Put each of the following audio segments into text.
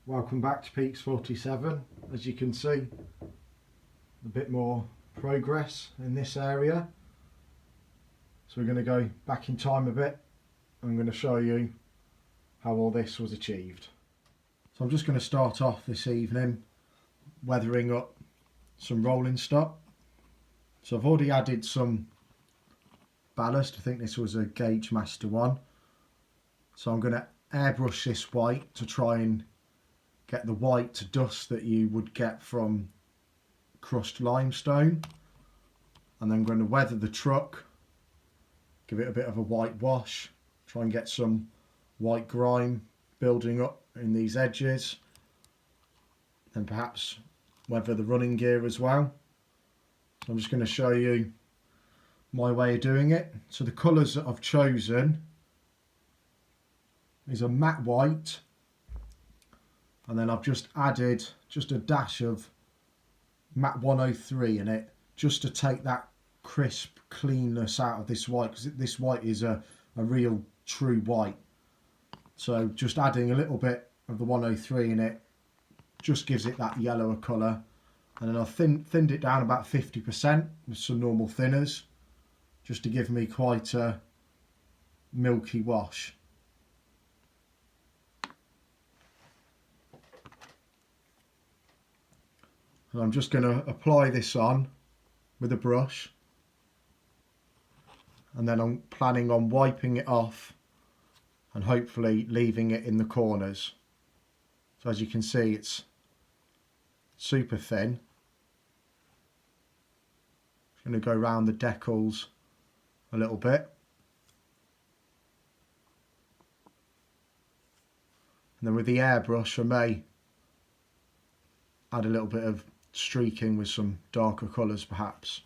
Welcome back to Peaks 47. As you can see, a bit more progress in this area. So we're going to go back in time a bit. I'm going to show you how all this was achieved. So I'm just going to start off this evening weathering up some rolling stock. So I've already added some ballast. I think this was a Gauge Master one. So I'm going to airbrush this white to try and get the white to dust that you would get from crushed limestone. And then I'm going to weather the truck, give it a bit of a white wash, try and get some white grime building up in these edges, and perhaps weather the running gear as well. So I'm just going to show you my way of doing it. So the colours that I've chosen is a matte white, and then I've just added just a dash of matte 103 in it, just to take that crisp cleanness out of this white, because this white is a real true white. So just adding a little bit of the 103 in it just gives it that yellower colour. And then I've thinned it down about 50% with some normal thinners, just to give me quite a milky wash. And I'm just going to apply this on with a brush, and then I'm planning on wiping it off and hopefully leaving it in the corners. So as you can see, it's super thin. I'm going to go around the decals a little bit, and then with the airbrush I may add a little bit of streaking with some darker colours perhaps.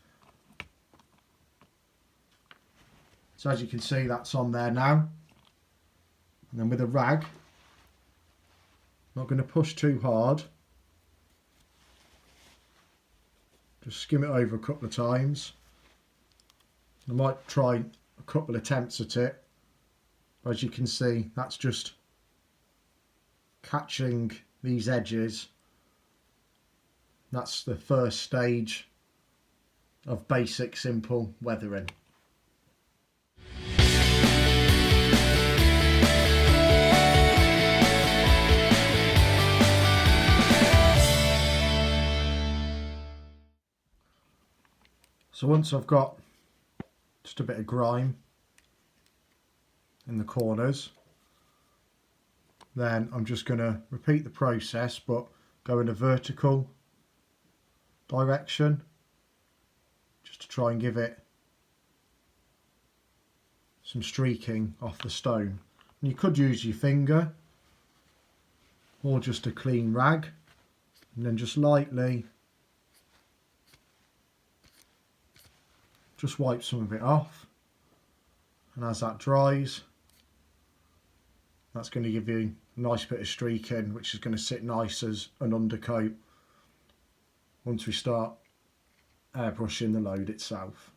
So as you can see, that's on there now. And then with a rag, I'm not going to push too hard, just skim it over a couple of times. I might try a couple of attempts at it, but as you can see, that's just catching these edges. That's the first stage of basic simple weathering. So once I've got just a bit of grime in the corners, then I'm just going to repeat the process but go in a vertical direction, just to try and give it some streaking off the stone. And you could use your finger or just a clean rag, and then just lightly just wipe some of it off, and as that dries, that's going to give you a nice bit of streaking, which is going to sit nice as an undercoat once we start airbrushing the load itself.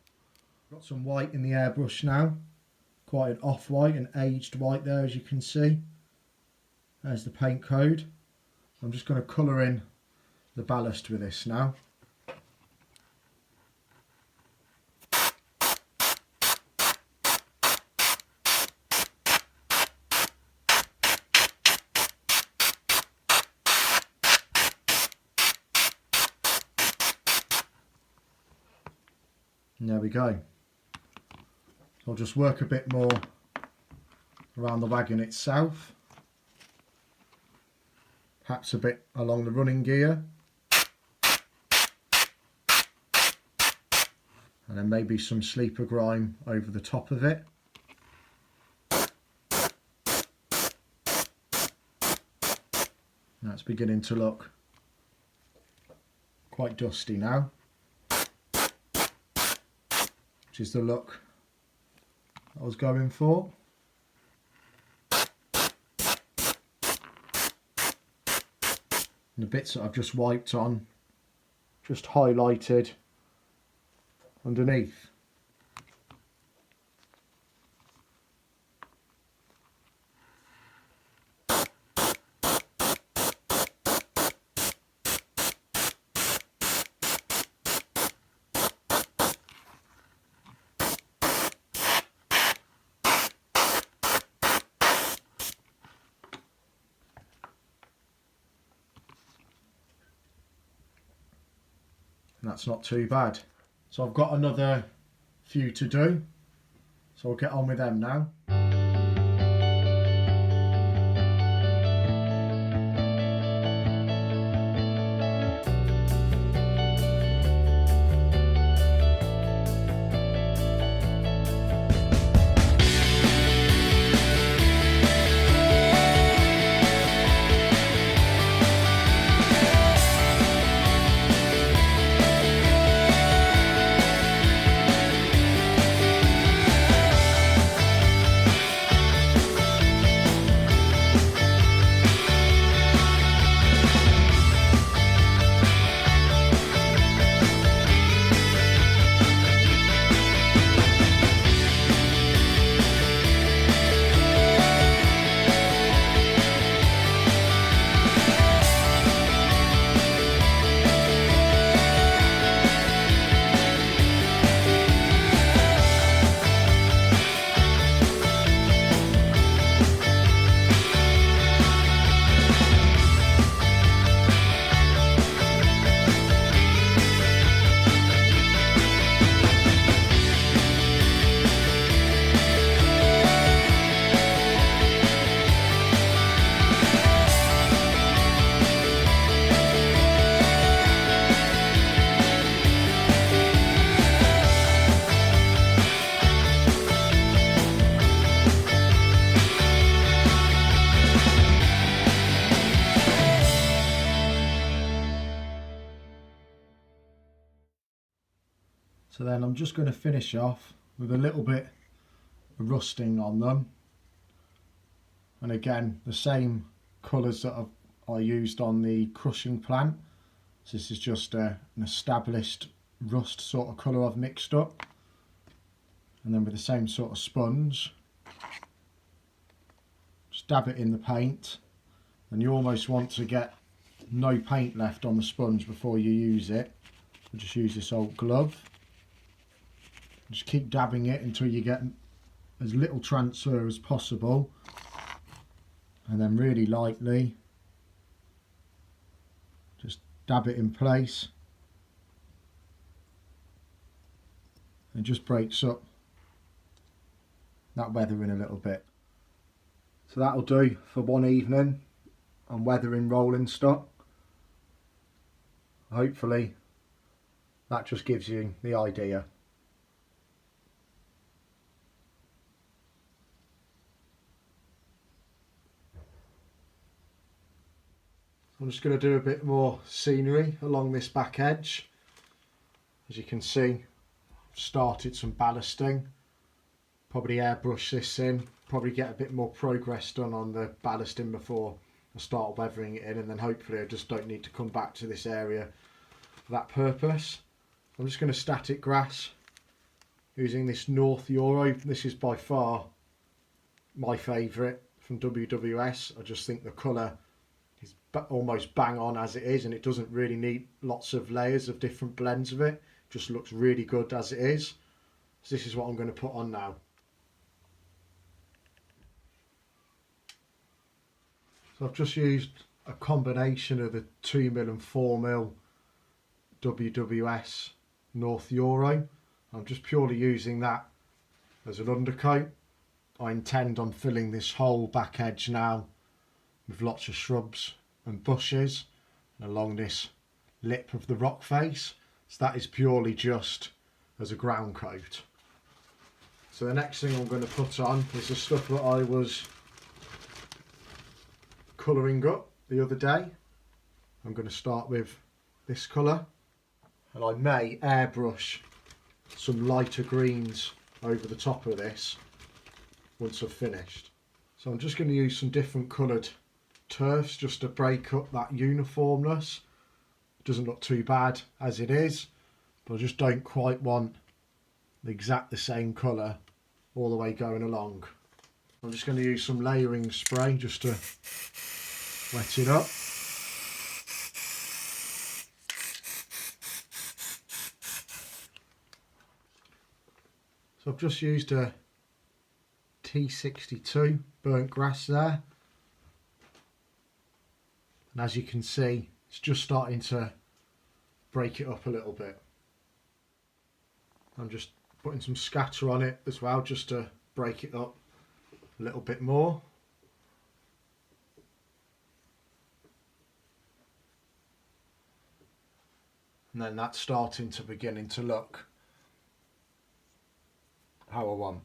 Got some white in the airbrush now, quite an off-white, an aged white there, as you can see. There's the paint code. I'm just going to colour in the ballast with this now. And there we go. I'll just work a bit more around the wagon itself, perhaps a bit along the running gear, and then maybe some sleeper grime over the top of it. That's beginning to look quite dusty now, which is the look I was going for. And the bits that I've just wiped on, just highlighted underneath. that's not too bad. So I've got another few to do, so I'll get on with them now. So then I'm just going to finish off with a little bit of rusting on them, and again the same colours that I used on the crushing plant. So this is just an established rust sort of colour I've mixed up, and then with the same sort of sponge just dab it in the paint, and you almost want to get no paint left on the sponge before you use it. I'll just use this old glove. Just keep dabbing it until you get as little transfer as possible, and then really lightly just dab it in place. It just breaks up that weathering a little bit. So that'll do for one evening on weathering rolling stock. Hopefully that just gives you the idea. I'm just going to do a bit more scenery along this back edge. As you can see, I've started some ballasting. Probably airbrush this in, probably get a bit more progress done on the ballasting before I start weathering it in, and then hopefully I just don't need to come back to this area for that purpose. I'm just going to static grass using this North Euro. This is by far my favourite from WWS. I just think the colour is almost bang on as it is, and it doesn't really need lots of layers of different blends of it. It just looks really good as it is. So this is what I'm going to put on now. So I've just used a combination of the 2mm and 4mm WWS North Euro. I'm just purely using that as an undercoat. I intend on filling this whole back edge now with lots of shrubs and bushes along this lip of the rock face. So that is purely just as a ground coat. So the next thing I'm going to put on is the stuff that I was colouring up the other day. I'm going to start with this colour, and I may airbrush some lighter greens over the top of this once I've finished. So I'm just going to use some different coloured turfs just to break up that uniformness. It doesn't look too bad as it is, but I just don't quite want the same colour all the way going along. I'm just going to use some layering spray just to wet it up. So I've just used a T62 burnt grass there, and as you can see it's just starting to break it up a little bit. I'm just putting some scatter on it as well, just to break it up a little bit more. And then that's starting to beginning to look how I want.